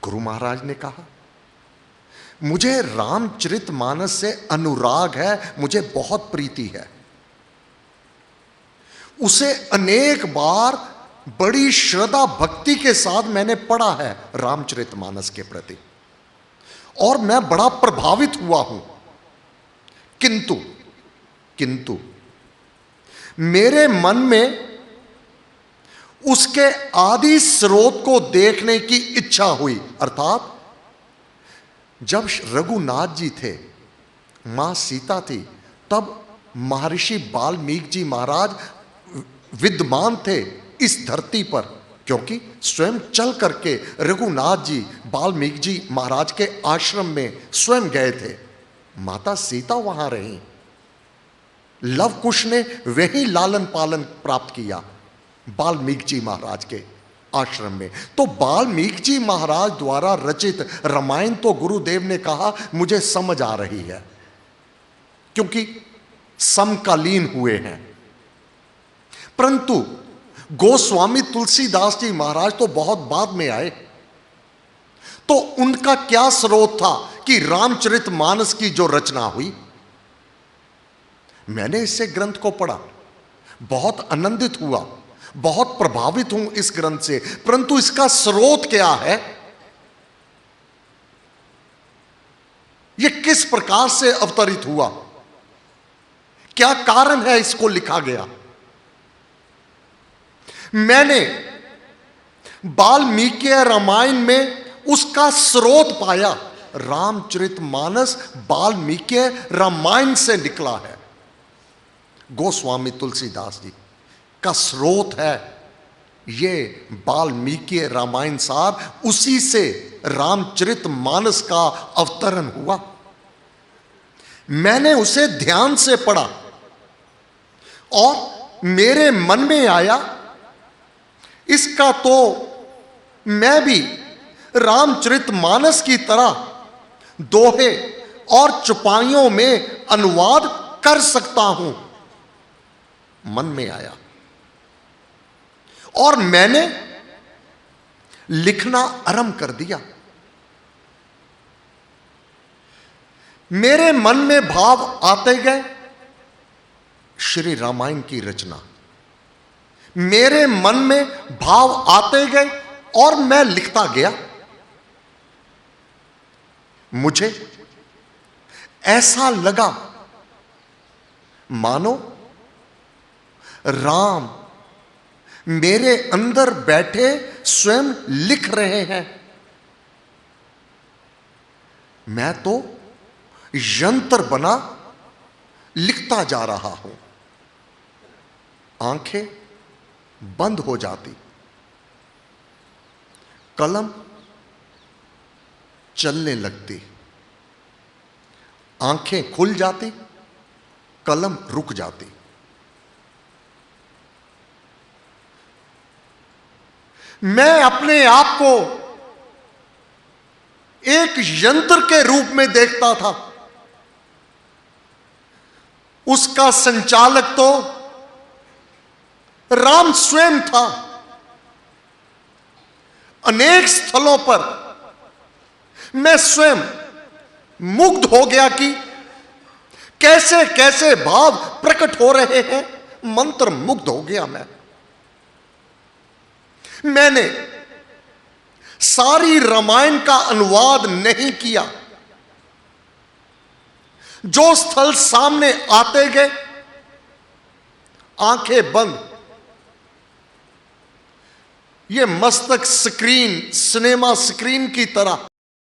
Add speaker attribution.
Speaker 1: गुरु महाराज ने कहा, मुझे रामचरितमानस से अनुराग है, मुझे बहुत प्रीति है। उसे अनेक बार बड़ी श्रद्धा भक्ति के साथ मैंने पढ़ा है रामचरितमानस के प्रति, और मैं बड़ा प्रभावित हुआ हूं। किंतु मेरे मन में उसके आदि स्रोत को देखने की इच्छा हुई। अर्थात जब रघुनाथ जी थे, मां सीता थी, तब महर्षि वाल्मीकि जी महाराज विद्यमान थे इस धरती पर, क्योंकि स्वयं चल करके रघुनाथ जी वाल्मीकि जी महाराज के आश्रम में स्वयं गए थे। माता सीता वहां रही, लव कुश ने वही लालन पालन प्राप्त किया वाल्मीकि जी महाराज के आश्रम में। तो वाल्मीकि जी महाराज द्वारा रचित रामायण तो गुरुदेव ने कहा मुझे समझ आ रही है, क्योंकि समकालीन हुए हैं। परंतु गोस्वामी तुलसीदास जी महाराज तो बहुत बाद में आए, तो उनका क्या स्रोत था कि रामचरितमानस की जो रचना हुई। मैंने इससे ग्रंथ को पढ़ा, बहुत आनंदित हुआ, बहुत प्रभावित हूं इस ग्रंथ से, परंतु इसका स्रोत क्या है, यह किस प्रकार से अवतरित हुआ, क्या कारण है इसको लिखा गया। मैंने वाल्मीकि रामायण में उसका स्रोत पाया। रामचरितमानस वाल्मीकि रामायण से निकला है। गोस्वामी तुलसीदास जी का स्रोत है ये वाल्मीकि रामायण सार, उसी से रामचरितमानस का अवतरण हुआ। मैंने उसे ध्यान से पढ़ा और मेरे मन में आया, इसका तो मैं भी रामचरितमानस की तरह दोहे और चौपाइयों में अनुवाद कर सकता हूं, मन में आया। और मैंने लिखना आरंभ कर दिया। मेरे मन में भाव आते गए, श्री रामायण की रचना मेरे मन में भाव आते गए और मैं लिखता गया। मुझे ऐसा लगा मानो राम मेरे अंदर बैठे स्वयं लिख रहे हैं। मैं तो यंत्र बना लिखता जा रहा हूं। आंखें बंद हो जाती, कलम चलने लगती, आंखें खुल जाती, कलम रुक जाती। मैं अपने आप को एक यंत्र के रूप में देखता था। उसका संचालक तो राम स्वयं था। अनेक स्थलों पर मैं स्वयं मुग्ध हो गया कि कैसे कैसे भाव प्रकट हो रहे हैं। मंत्र मुग्ध हो गया मैंने सारी रामायण का अनुवाद नहीं किया। जो स्थल सामने आते गए, आंखें बंद, ये मस्तक स्क्रीन, सिनेमा स्क्रीन की तरह